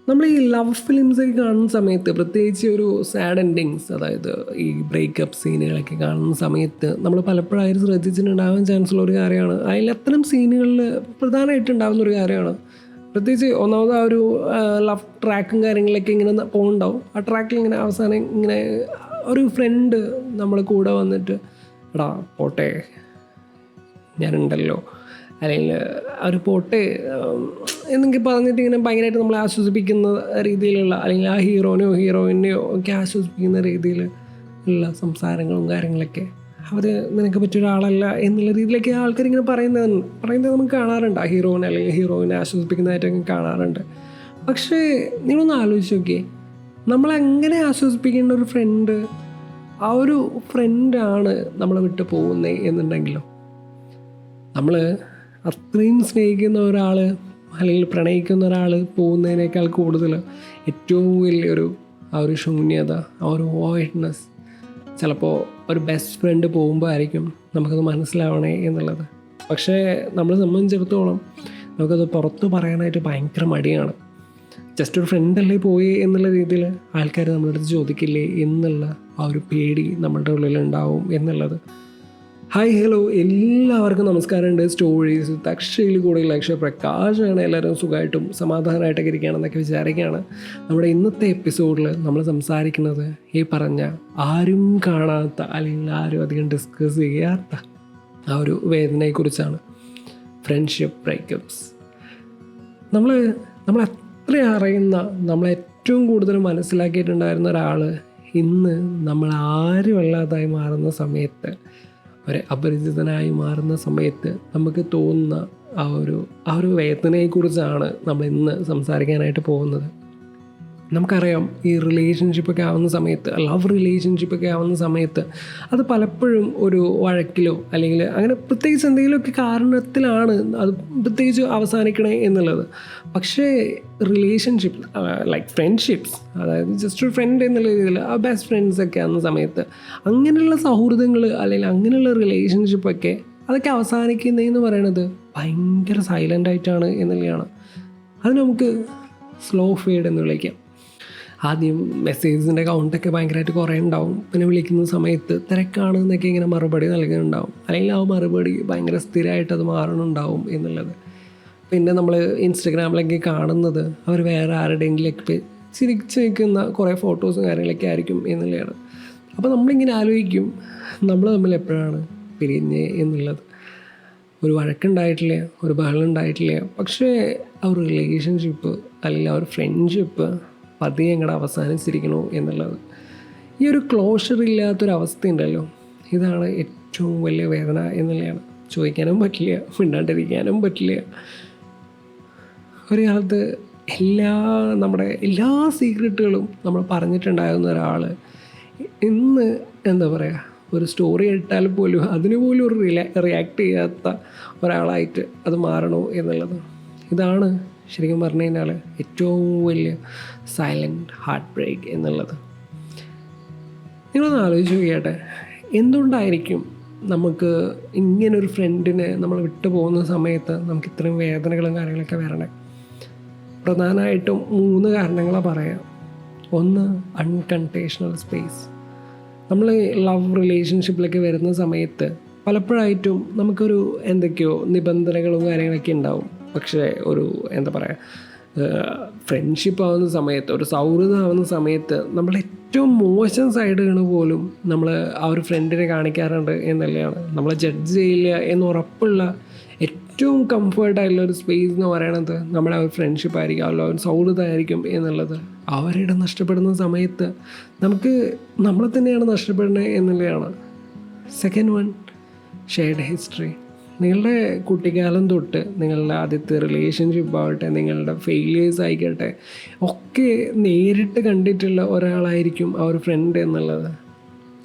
നമ്മൾ ഈ ലവ് ഫിലിംസൊക്കെ കാണുന്ന സമയത്ത്, പ്രത്യേകിച്ച് ഒരു സാഡ് എൻഡിങ്സ്, അതായത് ഈ ബ്രേക്കപ്പ് സീനുകളൊക്കെ കാണുന്ന സമയത്ത് നമ്മൾ പലപ്പോഴായിട്ട് ശ്രദ്ധിച്ചിട്ടുണ്ടാകാൻ ചാൻസുള്ള ഒരു കാര്യമാണ്, അതിൽ അത്തരം സീനുകളിൽ പ്രധാനമായിട്ടുണ്ടാകുന്ന ഒരു കാര്യമാണ്. പ്രത്യേകിച്ച് ഒന്നാമത് ആ ഒരു ലവ് ട്രാക്കും കാര്യങ്ങളൊക്കെ ഇങ്ങനെ പോകുന്നുണ്ടാവും. ആ ട്രാക്കിൽ ഇങ്ങനെ അവസാനം ഇങ്ങനെ ഒരു ഫ്രണ്ട് നമ്മൾ കൂടെ വന്നിട്ട്, എടാ പോട്ടെ ഞാനുണ്ടല്ലോ, അല്ലെങ്കിൽ ഒരു പോട്ടെ എന്നൊക്കെ പറഞ്ഞിട്ട് ഇങ്ങനെ ഭയങ്കരമായിട്ട് നമ്മളെ ആശ്വസിപ്പിക്കുന്ന രീതിയിലുള്ള, അല്ലെങ്കിൽ ആ ഹീറോനെയോ ഹീറോയിനെയോ ഒക്കെ ആശ്വസിപ്പിക്കുന്ന രീതിയിൽ ഉള്ള സംസാരങ്ങളും കാര്യങ്ങളൊക്കെ, അവർ നിനക്ക് പറ്റിയൊരാളല്ല എന്നുള്ള രീതിയിലൊക്കെ ആൾക്കാരിങ്ങനെ പറയുന്നത് നമുക്ക് കാണാറുണ്ട്. ആ ഹീറോയിനെ അല്ലെങ്കിൽ ഹീറോയിനെ ആശ്വസിപ്പിക്കുന്നതായിട്ടൊക്കെ കാണാറുണ്ട്. പക്ഷേ നിങ്ങളൊന്ന് ആലോചിച്ച് നോക്കിയേ, നമ്മളെങ്ങനെ ആശ്വസിപ്പിക്കേണ്ട ഒരു ഫ്രണ്ട്, ആ ഒരു ഫ്രണ്ടാണ് നമ്മളെ വിട്ട് പോകുന്നത് എന്നുണ്ടെങ്കിലോ, നമ്മൾ അത്രയും സ്നേഹിക്കുന്ന ഒരാൾ അല്ലെങ്കിൽ പ്രണയിക്കുന്ന ഒരാൾ പോകുന്നതിനേക്കാൾ കൂടുതൽ ഏറ്റവും വലിയൊരു ആ ഒരു ശൂന്യത, ആ ഒരു വോയിഡ്നെസ് ചിലപ്പോൾ ഒരു ബെസ്റ്റ് ഫ്രണ്ട് പോകുമ്പോൾ ആയിരിക്കും നമുക്കത് മനസ്സിലാവണേ എന്നുള്ളത്. പക്ഷേ നമ്മളെ സംബന്ധിച്ചിടത്തോളം നമുക്കത് പുറത്ത് പറയാനായിട്ട് ഭയങ്കര മടിയാണ്. ജസ്റ്റ് ഒരു ഫ്രണ്ടല്ലേ പോയി എന്നുള്ള രീതിയിൽ ആൾക്കാർ നമ്മുടെ അടുത്ത് ചോദിക്കില്ലേ എന്നുള്ള ആ ഒരു പേടി നമ്മളുടെ ഉള്ളിലുണ്ടാവും എന്നുള്ളത്. ഹായ് ഹലോ, എല്ലാവർക്കും നമസ്കാരമുണ്ട്. സ്റ്റോറീസ് അക്ഷയിൽ കൂടെയുള്ള പ്രകാശമാണ്. എല്ലാവരും സുഖമായിട്ടും സമാധാനമായിട്ടൊക്കെ ഇരിക്കുകയാണെന്നൊക്കെ വിചാരിക്കുകയാണ്. നമ്മുടെ ഇന്നത്തെ എപ്പിസോഡിൽ നമ്മൾ സംസാരിക്കുന്നത് ഈ പറഞ്ഞ ആരും കാണാത്ത അല്ലെങ്കിൽ ആരും അധികം ഡിസ്കസ് ചെയ്യാത്ത ആ ഒരു വേദനയെക്കുറിച്ചാണ്, ഫ്രണ്ട്ഷിപ്പ് ബ്രേക്കപ്സ്. നമ്മൾ എത്ര അറിയുന്ന, നമ്മളേറ്റവും കൂടുതൽ മനസ്സിലാക്കിയിട്ടുണ്ടായിരുന്ന ഒരാൾ ഇന്ന് നമ്മൾ ആരും അല്ലാതായി മാറുന്ന സമയത്ത്, ഒരു അപരിചിതനായി മാറുന്ന സമയത്ത് നമുക്ക് തോന്നുന്ന ആ ഒരു വേദനയെക്കുറിച്ചാണ് നമ്മൾ ഇന്ന് സംസാരിക്കാനായിട്ട് പോകുന്നത്. നമുക്കറിയാം, ഈ റിലേഷൻഷിപ്പൊക്കെ ആവുന്ന സമയത്ത്, ലവ് റിലേഷൻഷിപ്പൊക്കെ ആവുന്ന സമയത്ത് അത് പലപ്പോഴും ഒരു വഴക്കിലോ അല്ലെങ്കിൽ അങ്ങനെ പ്രത്യേകിച്ച് എന്തെങ്കിലുമൊക്കെ കാരണത്തിലാണ് അത് പ്രത്യേകിച്ച് അവസാനിക്കണേ എന്നുള്ളത്. പക്ഷേ റിലേഷൻഷിപ്പ് ലൈക്ക് ഫ്രണ്ട്ഷിപ്സ്, അതായത് ജസ്റ്റ് ഒരു ഫ്രണ്ട് എന്നുള്ള രീതിയിൽ ആ ബെസ്റ്റ് ഫ്രണ്ട്സൊക്കെ ആവുന്ന സമയത്ത്, അങ്ങനെയുള്ള സൗഹൃദങ്ങൾ അല്ലെങ്കിൽ അങ്ങനെയുള്ള റിലേഷൻഷിപ്പൊക്കെ അതൊക്കെ അവസാനിക്കുന്നതെന്ന് പറയണത് ഭയങ്കര സൈലൻ്റായിട്ടാണ് എന്നുള്ളതാണ്. അത് നമുക്ക് സ്ലോ ഫേഡ് എന്ന് വിളിക്കാം. ആദ്യം മെസ്സേജിൻ്റെ കൗണ്ടൊക്കെ ഭയങ്കരമായിട്ട് കുറേ ഉണ്ടാവും. പിന്നെ വിളിക്കുന്ന സമയത്ത് തിരക്കാണ് എന്നൊക്കെ ഇങ്ങനെ മറുപടി നൽകുന്നുണ്ടാവും, അല്ലെങ്കിൽ ആ മറുപടി ഭയങ്കര സ്ഥിരമായിട്ട് അത് മാറണുണ്ടാവും എന്നുള്ളത്. പിന്നെ നമ്മൾ ഇൻസ്റ്റഗ്രാമിലൊക്കെ കാണുന്നത് അവർ വേറെ ആരുടെയെങ്കിലൊക്കെ ചിരിച്ച് നിൽക്കുന്ന കുറേ ഫോട്ടോസും കാര്യങ്ങളൊക്കെ ആയിരിക്കും എന്നുള്ളതാണ്. അപ്പോൾ നമ്മളിങ്ങനെ ആലോചിക്കും, നമ്മൾ തമ്മിൽ എപ്പോഴാണ് പിരിഞ്ഞ് എന്നുള്ളത്. ഒരു വഴക്കുണ്ടായിട്ടില്ല, ഒരു ബഹളം ഉണ്ടായിട്ടില്ല, പക്ഷേ ആ ഒരു റിലേഷൻഷിപ്പ് അല്ലെങ്കിൽ ആ ഒരു ഫ്രണ്ട്ഷിപ്പ് പതിയെ എങ്ങടെ അവസാനിച്ചിരിക്കണോ എന്നുള്ളത്. ഈ ഒരു ക്ലോഷർ ഇല്ലാത്തൊരവസ്ഥ ഉണ്ടല്ലോ, ഇതാണ് ഏറ്റവും വലിയ വേദന എന്നുള്ളതാണ്. ചോദിക്കാനും പറ്റില്ല, മിണ്ടാണ്ടിരിക്കാനും പറ്റില്ല. ഒരു കാലത്ത് നമ്മുടെ എല്ലാ സീക്രട്ടുകളും നമ്മൾ പറഞ്ഞിട്ടുണ്ടായിരുന്ന ഒരാൾ ഇന്ന് എന്താ പറയുക, ഒരു സ്റ്റോറി ഇട്ടാൽ പോലും അതിന് പോലും ഒരു റിയാക്ട് ചെയ്യാത്ത ഒരാളായിട്ട് അത് മാറണോ എന്നുള്ളത്. ഇതാണ് ശരിക്കും പറഞ്ഞു കഴിഞ്ഞാൽ ഏറ്റവും വലിയ സൈലൻറ്റ് ഹാർട്ട് ബ്രേക്ക് എന്നുള്ളത്. നിങ്ങളൊന്ന് ആലോചിച്ച് നോക്കിയാട്ടെ, എന്തുകൊണ്ടായിരിക്കും നമുക്ക് ഇങ്ങനൊരു ഫ്രണ്ടിനെ നമ്മൾ വിട്ടു പോകുന്ന സമയത്ത് നമുക്ക് ഇത്രയും വേദനകളും കാര്യങ്ങളൊക്കെ വരണേ? പ്രധാനമായിട്ടും 3 കാരണങ്ങളാണ് പറയാം. ഒന്ന്, അൺകണ്ടീഷണൽ സ്പേസ്. നമ്മൾ ലവ് റിലേഷൻഷിപ്പിലൊക്കെ വരുന്ന സമയത്ത് പലപ്പോഴായിട്ടും നമുക്കൊരു എന്തൊക്കെയോ നിബന്ധനകളും കാര്യങ്ങളൊക്കെ ഉണ്ടാവും. പക്ഷേ ഒരു എന്താ പറയുക, ഫ്രണ്ട്ഷിപ്പ് ആവുന്ന സമയത്ത്, ഒരു സൗഹൃദം ആവുന്ന സമയത്ത് നമ്മൾ ഏറ്റവും മോശം സൈഡുകൾ പോലും നമ്മൾ ആ ഒരു ഫ്രണ്ടിനെ കാണിക്കാറുണ്ട് എന്നുള്ളതാണ്. നമ്മളെ ജഡ്ജ് ചെയ്യില്ല എന്ന് ഉറപ്പുള്ള ഏറ്റവും കംഫർട്ടായിട്ടുള്ള ഒരു സ്പേസ് എന്ന് പറയണത് നമ്മുടെ ആ ഒരു ഫ്രണ്ട്ഷിപ്പ് ആയിരിക്കും, അല്ല ഒരു സൗഹൃദമായിരിക്കും എന്നുള്ളത്. അവരുടെ നഷ്ടപ്പെടുന്ന സമയത്ത് നമുക്ക് നമ്മളെ തന്നെയാണ് നഷ്ടപ്പെടുന്നത് എന്നുള്ളതാണ്. Second one, shared history. നിങ്ങളുടെ കുട്ടിക്കാലം തൊട്ട് നിങ്ങളുടെ ആദ്യത്തെ റിലേഷൻഷിപ്പ് ആവട്ടെ, നിങ്ങളുടെ ഫെയിലിയേഴ്സ് ആയിക്കോട്ടെ, ഒക്കെ നേരിട്ട് കണ്ടിട്ടുള്ള ഒരാളായിരിക്കും ആ ഒരു ഫ്രണ്ട് എന്നുള്ളത്.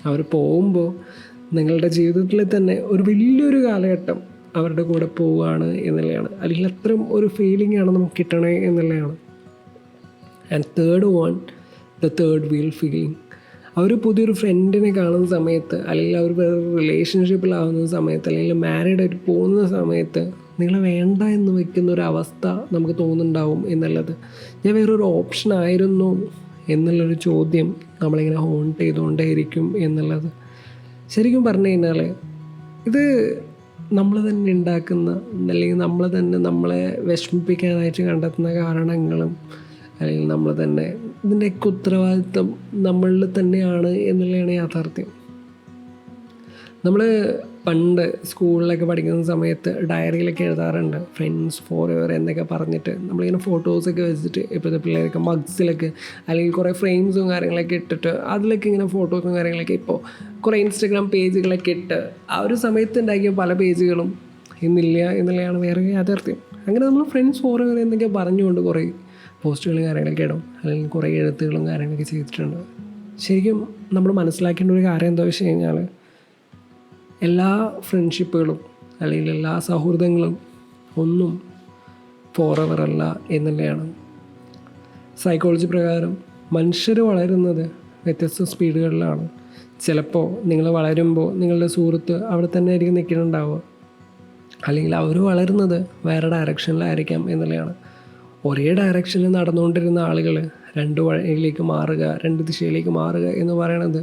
അവർ പോകുമ്പോൾ നിങ്ങളുടെ ജീവിതത്തിൽ തന്നെ ഒരു വലിയൊരു കാലഘട്ടം അവരുടെ കൂടെ പോവുകയാണ് എന്നുള്ളതാണ്. അല്ലെങ്കിൽ അത്രയും ഒരു ഫീലിംഗ് ആണ് നമുക്ക് കിട്ടണേ എന്നുള്ളതാണ്. And third one, the third wheel feeling. അവർ പുതിയൊരു ഫ്രണ്ടിനെ കാണുന്ന സമയത്ത്, അല്ലെങ്കിൽ അവർ വേറെ റിലേഷൻഷിപ്പിലാവുന്ന സമയത്ത്, അല്ലെങ്കിൽ മാരീഡ് ആയിട്ട് പോകുന്ന സമയത്ത് നിങ്ങളെ വേണ്ട എന്ന് വെക്കുന്ന ഒരു അവസ്ഥ നമുക്ക് തോന്നുന്നുണ്ടാവും എന്നുള്ളത്. ഞാൻ വേറൊരു ഓപ്ഷൻ ആയിരുന്നു എന്നുള്ളൊരു ചോദ്യം നമ്മളിങ്ങനെ ഹോണ്ട് ചെയ്തുകൊണ്ടേയിരിക്കും എന്നുള്ളത്. ശരിക്കും പറഞ്ഞു കഴിഞ്ഞാൽ ഇത് നമ്മൾ തന്നെ ഉണ്ടാക്കുന്ന, അല്ലെങ്കിൽ നമ്മൾ തന്നെ നമ്മളെ വിഷമിപ്പിക്കാനായിട്ട് കണ്ടെത്തുന്ന കാരണങ്ങളും, അല്ലെങ്കിൽ നമ്മൾ തന്നെ ഇതിൻ്റെയൊക്കെ ഉത്തരവാദിത്വം നമ്മളിൽ തന്നെയാണ് എന്നുള്ളതാണ് യാഥാർത്ഥ്യം. നമ്മൾ പണ്ട് സ്കൂളിലൊക്കെ പഠിക്കുന്ന സമയത്ത് ഡയറിയിലൊക്കെ എഴുതാറുണ്ട് ഫ്രണ്ട്സ് ഫോർ എവർ എന്നൊക്കെ പറഞ്ഞിട്ട്. നമ്മളിങ്ങനെ ഫോട്ടോസൊക്കെ വെച്ചിട്ട് ഇപ്പോഴത്തെ പിള്ളേരൊക്കെ മഗ്സിലൊക്കെ അല്ലെങ്കിൽ കുറേ ഫ്രെയിംസും കാര്യങ്ങളൊക്കെ ഇട്ടിട്ട് അതിലൊക്കെ ഇങ്ങനെ ഫോട്ടോസും കാര്യങ്ങളൊക്കെ ഇപ്പോൾ കുറേ ഇൻസ്റ്റഗ്രാം പേജുകളൊക്കെ ഇട്ട് ആ ഒരു സമയത്ത് ഉണ്ടാക്കിയ പല പേജുകളും ഇന്നില്ല എന്നുള്ളതാണ് വേറെ യാഥാർത്ഥ്യം. അങ്ങനെ നമ്മൾ ഫ്രണ്ട്സ് ഫോർ എവർ എന്നൊക്കെ പറഞ്ഞുകൊണ്ട് കുറേ പോസ്റ്റുകളും കാര്യങ്ങളൊക്കെ ഇടും, അല്ലെങ്കിൽ കുറേ എഴുത്തുകളും കാര്യങ്ങളൊക്കെ ചെയ്തിട്ടുണ്ട്. ശരിക്കും നമ്മൾ മനസ്സിലാക്കേണ്ട ഒരു കാര്യം എന്താ വെച്ച് കഴിഞ്ഞാൽ എല്ലാ ഫ്രണ്ട്ഷിപ്പുകളും അല്ലെങ്കിൽ എല്ലാ സൗഹൃദങ്ങളും ഒന്നും ഫോറെവർ അല്ല എന്നുള്ളതാണ്. സൈക്കോളജി പ്രകാരം മനുഷ്യർ വളരുന്നത് വ്യത്യസ്ത സ്പീഡുകളിലാണ്. ചിലപ്പോൾ നിങ്ങൾ വളരുമ്പോൾ നിങ്ങളുടെ സുഹൃത്ത് അവിടെ തന്നെ ആയിരിക്കും നിൽക്കുന്നുണ്ടാവുക, അല്ലെങ്കിൽ അവർ വളരുന്നത് വേറെ ഡയറക്ഷനിലായിരിക്കാം എന്നുള്ളതാണ്. ഒരേ ഡയറക്ഷനിൽ നടന്നുകൊണ്ടിരുന്ന ആളുകൾ രണ്ട് വഴിയിലേക്ക് മാറുക, രണ്ട് ദിശയിലേക്ക് മാറുക എന്ന് പറയുന്നത്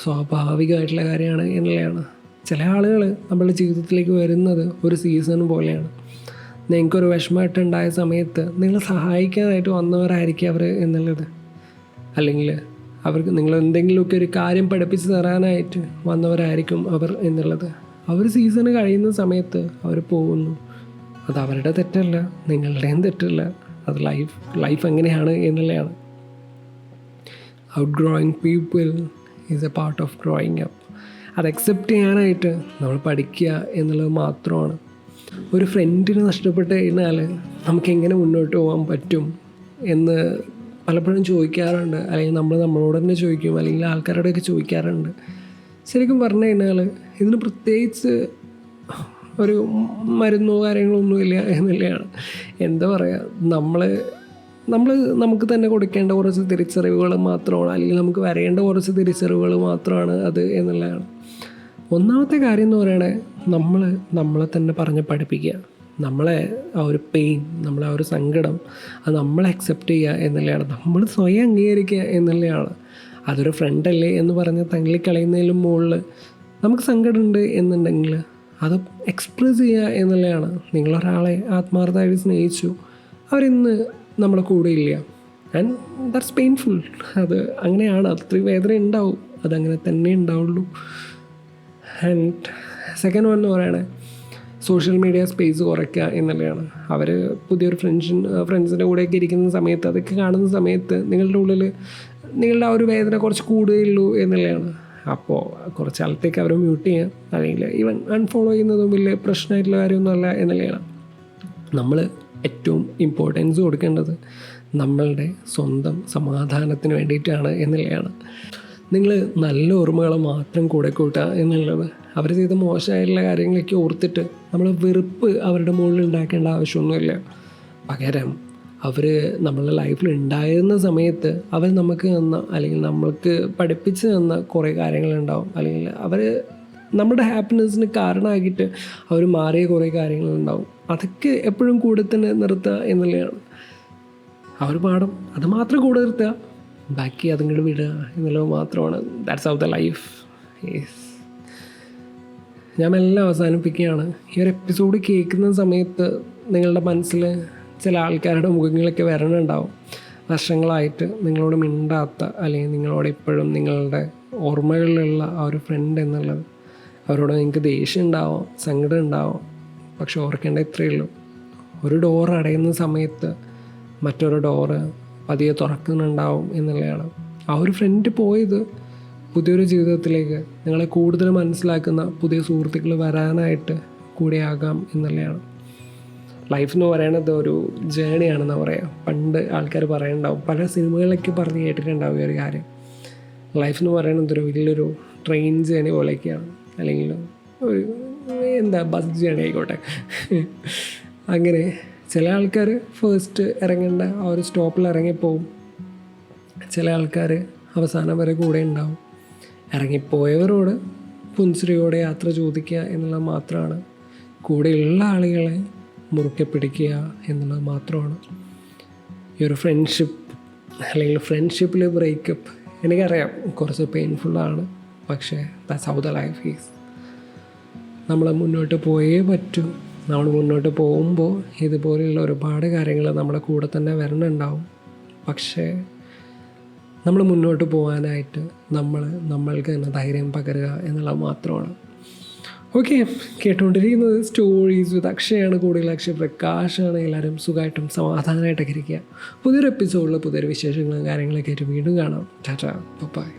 സ്വാഭാവികമായിട്ടുള്ള കാര്യമാണ് എന്നുള്ളതാണ്. ചില ആളുകൾ നമ്മളുടെ ജീവിതത്തിലേക്ക് വരുന്നത് ഒരു സീസൺ പോലെയാണ്. നിങ്ങൾക്കൊരു വിഷമമായിട്ടുണ്ടായ സമയത്ത് നിങ്ങളെ സഹായിക്കാനായിട്ട് വന്നവരായിരിക്കും അവർ എന്നുള്ളത്, അല്ലെങ്കിൽ അവർക്ക് നിങ്ങൾ എന്തെങ്കിലുമൊക്കെ ഒരു കാര്യം പഠിപ്പിച്ച് തരാനായിട്ട് വന്നവരായിരിക്കും അവർ എന്നുള്ളത്. അവർ സീസൺ കഴിയുന്ന സമയത്ത് അവർ പോകുന്നു. അത് അവരുടെ തെറ്റല്ല, നിങ്ങളുടെയും തെറ്റല്ല. അത് ലൈഫ് എങ്ങനെയാണ് എന്നുള്ളതാണ്. Out growing people is A part of growing up. അത് അക്സെപ്റ്റ് ചെയ്യാനായിട്ട് നമ്മൾ പഠിക്കുക എന്നുള്ളത് മാത്രമാണ്. ഒരു ഫ്രണ്ടിനെ നഷ്ടപ്പെട്ട് കഴിഞ്ഞാൽ നമുക്കെങ്ങനെ മുന്നോട്ട് പോകാൻ പറ്റും എന്ന് പലപ്പോഴും ചോദിക്കാറുണ്ട്, അല്ലെങ്കിൽ നമ്മൾ നമ്മളോട് തന്നെ ചോദിക്കും, അല്ലെങ്കിൽ ആൾക്കാരോടൊക്കെ ചോദിക്കാറുണ്ട്. ശരിക്കും പറഞ്ഞു കഴിഞ്ഞാൽ ഇതിന് പ്രത്യേകിച്ച് ഒരു മരുന്നോ കാര്യങ്ങളൊന്നുമില്ല എന്നുള്ളതാണ്. എന്താ പറയുക, നമ്മൾ നമുക്ക് തന്നെ കൊടുക്കേണ്ട കുറച്ച് തിരിച്ചറിവുകൾ മാത്രമാണ്, അല്ലെങ്കിൽ നമുക്ക് വരേണ്ട കുറച്ച് തിരിച്ചറിവുകൾ മാത്രമാണ് അത് എന്നുള്ളതാണ്. ഒന്നാമത്തെ കാര്യം എന്ന് പറയണേ, നമ്മളെ തന്നെ പറഞ്ഞ് പഠിപ്പിക്കുക. നമ്മളെ ആ ഒരു പെയിൻ, നമ്മളെ ആ ഒരു സങ്കടം അത് നമ്മളെ അക്സെപ്റ്റ് ചെയ്യുക എന്നുള്ളതാണ്. നമ്മൾ സ്വയം അംഗീകരിക്കുക എന്നുള്ളതാണ്. അതൊരു ഫ്രണ്ടല്ലേ എന്ന് പറഞ്ഞ് തള്ളിക്കളയുന്നതിലും മുകളിൽ നമുക്ക് സങ്കടമുണ്ട് എന്നുണ്ടെങ്കിൽ അത് എക്സ്പ്രസ് ചെയ്യുക എന്നുള്ളതാണ്. നിങ്ങളൊരാളെ ആത്മാർത്ഥമായിട്ട് സ്നേഹിച്ചു, അവരിന്ന് നമ്മളെ കൂടെ ഇല്ല, ആൻഡ് ദാറ്റ്സ് പെയിൻഫുൾ. അത് അങ്ങനെയാണ്, അത്രയും വേദന ഉണ്ടാവും, അതങ്ങനെ തന്നെ ഉണ്ടാവുള്ളൂ. ആൻഡ് സെക്കൻഡ് വൺ എന്ന് പറയണേ, സോഷ്യൽ മീഡിയ സ്പേസ് കുറയ്ക്കുക എന്നുള്ളതാണ്. അവർ പുതിയൊരു ഫ്രണ്ട്സിൻ്റെ കൂടെയൊക്കെ ഇരിക്കുന്ന സമയത്ത്, അതൊക്കെ കാണുന്ന സമയത്ത് നിങ്ങളുടെ ഉള്ളിൽ നിങ്ങളുടെ ആ ഒരു വേദന കുറച്ച് കൂടുകയുള്ളൂ എന്നുള്ളതാണ്. അപ്പോൾ കുറച്ച് കാലത്തേക്ക് അവർ മ്യൂട്ട് ചെയ്യാം, അല്ലെങ്കിൽ ഈവൻ അൺഫോളോ ചെയ്യുന്നതും വലിയ പ്രശ്നമായിട്ടുള്ള കാര്യമൊന്നുമല്ല എന്നുള്ളതാണ്. നമ്മൾ ഏറ്റവും ഇമ്പോർട്ടൻസ് കൊടുക്കേണ്ടത് നമ്മളുടെ സ്വന്തം സമാധാനത്തിന് വേണ്ടിയിട്ടാണ് എന്നുള്ളതാണ്. നിങ്ങൾ നല്ല ഓർമ്മകൾ മാത്രം കൂടെ കൂട്ടുക എന്നുള്ളത്. അവർ ചെയ്ത മോശമായിട്ടുള്ള കാര്യങ്ങളൊക്കെ ഓർത്തിട്ട് നമ്മൾ വെറുപ്പ് അവരുടെ മുകളിൽ ഉണ്ടാക്കേണ്ട ആവശ്യമൊന്നുമില്ല. പകരം അവർ നമ്മളുടെ ലൈഫിൽ ഉണ്ടായിരുന്ന സമയത്ത് അവർ നമുക്ക് തന്ന, അല്ലെങ്കിൽ നമ്മൾക്ക് പഠിപ്പിച്ച് തന്ന കുറേ കാര്യങ്ങളുണ്ടാവും, അല്ലെങ്കിൽ അവർ നമ്മുടെ ഹാപ്പിനെസ്സിന് കാരണമാക്കിയിട്ട് അവർ മാറിയ കുറേ കാര്യങ്ങളുണ്ടാവും. അതൊക്കെ എപ്പോഴും കൂടെ തന്നെ നിർത്തുക എന്നുള്ളതാണ്. ആ ഒരു പാഠം അത് മാത്രം കൂടെ നിർത്തുക, ബാക്കി അതിങ്ങോട്ട് വിടുക എന്നുള്ളത് മാത്രമാണ്. That's how the life is. ഞാൻ എല്ലാം അവസാനിപ്പിക്കുകയാണ്. ഈ ഒരു എപ്പിസോഡ് കേൾക്കുന്ന സമയത്ത് നിങ്ങളുടെ മനസ്സിൽ ചില ആൾക്കാരുടെ മുഖങ്ങളൊക്കെ വരണുണ്ടാവും. വർഷങ്ങളായിട്ട് നിങ്ങളോട് മിണ്ടാത്ത, അല്ലെങ്കിൽ നിങ്ങളോട് ഇപ്പോഴും നിങ്ങളുടെ ഓർമ്മകളിലുള്ള ആ ഒരു ഫ്രണ്ട് എന്നുള്ളത്. അവരോട് നിങ്ങൾക്ക് ദേഷ്യം ഉണ്ടാവും, സങ്കടം ഉണ്ടാവും. പക്ഷെ ഓർക്കേണ്ട ഇത്രയേ ഉള്ളൂ, ഒരു ഡോർ അടയുന്ന സമയത്ത് മറ്റൊരു ഡോറ് പതിയെ തുറക്കുന്നുണ്ടാവും എന്നുള്ളതാണ്. ആ ഒരു ഫ്രണ്ട് പോയത് പുതിയൊരു ജീവിതത്തിലേക്ക് നിങ്ങളെ കൂടുതൽ മനസ്സിലാക്കുന്ന പുതിയ സുഹൃത്തുക്കൾ വരാനായിട്ട് കൂടിയാകാം എന്നുള്ളതാണ്. ലൈഫ് എന്ന് പറയുന്നത് ഒരു ജേണിയാണെന്ന് പറയാം. പണ്ട് ആൾക്കാർ പറയുന്നുണ്ടാവും, പല സിനിമകളിലൊക്കെ പറഞ്ഞ് കേട്ടിട്ടുണ്ടാവും ഈ ഒരു കാര്യം. ലൈഫ് എന്ന് പറയുന്നത് ഒരു വലിയൊരു ട്രെയിൻ ജേണി പോലെയൊക്കെയാണ്, അല്ലെങ്കിൽ ഒരു ബസ് ജേണി ആയിക്കോട്ടെ. അങ്ങനെ ചില ആൾക്കാർ ഫസ്റ്റ് ഇറങ്ങേണ്ട ആ ഒരു സ്റ്റോപ്പിൽ ഇറങ്ങിപ്പോവും, ചില ആൾക്കാർ അവസാനം വരെ കൂടെ ഉണ്ടാവും. ഇറങ്ങിപ്പോയവരോട് പുൻസിരിയോടെ യാത്ര ചോദിക്കുക എന്നുള്ളത് മാത്രമാണ്. കൂടെയുള്ള ആളുകളെ മുറുക്കെ പിടിക്കുക എന്നുള്ളത് മാത്രമാണ്. ഈ ഒരു ഫ്രണ്ട്ഷിപ്പ് അല്ലെങ്കിൽ ഫ്രണ്ട്ഷിപ്പിൽ ബ്രേക്കപ്പ് എനിക്കറിയാം കുറച്ച് പെയിൻഫുള്ളാണ്, പക്ഷേ that's how the life is. നമ്മൾ മുന്നോട്ട് പോയേ പറ്റൂ. നമ്മൾ മുന്നോട്ട് പോകുമ്പോൾ ഇതുപോലെയുള്ള ഒരുപാട് കാര്യങ്ങൾ നമ്മുടെ കൂടെ തന്നെ വരണുണ്ടാവും. പക്ഷേ നമ്മൾ മുന്നോട്ട് പോകാനായിട്ട് നമ്മൾക്ക് തന്നെ ധൈര്യം പകരുക എന്നുള്ളത് മാത്രമാണ്. ഓക്കെ, കേട്ടുകൊണ്ടിരിക്കുന്നത് സ്റ്റോറീസ് വിത്ത് അക്ഷയാണ്. കൂടുതൽ അക്ഷയ് പ്രകാശാണ്. എല്ലാവരും സുഖമായിട്ടും സമാധാനമായിട്ടൊക്കെ ഇരിക്കുക. പുതിയൊരു എപ്പിസോഡിൽ പുതിയൊരു വിശേഷങ്ങളും കാര്യങ്ങളൊക്കെ ആയിട്ട് വീണ്ടും കാണാം. ടാറ്റാ, ബൈ.